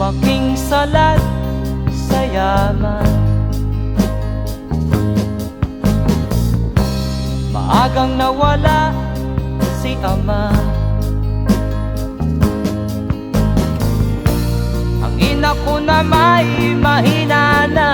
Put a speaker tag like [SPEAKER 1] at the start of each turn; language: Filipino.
[SPEAKER 1] lumaking salat sa yaman. Maagang nawala si ama. Ang ina ko na may mahina na,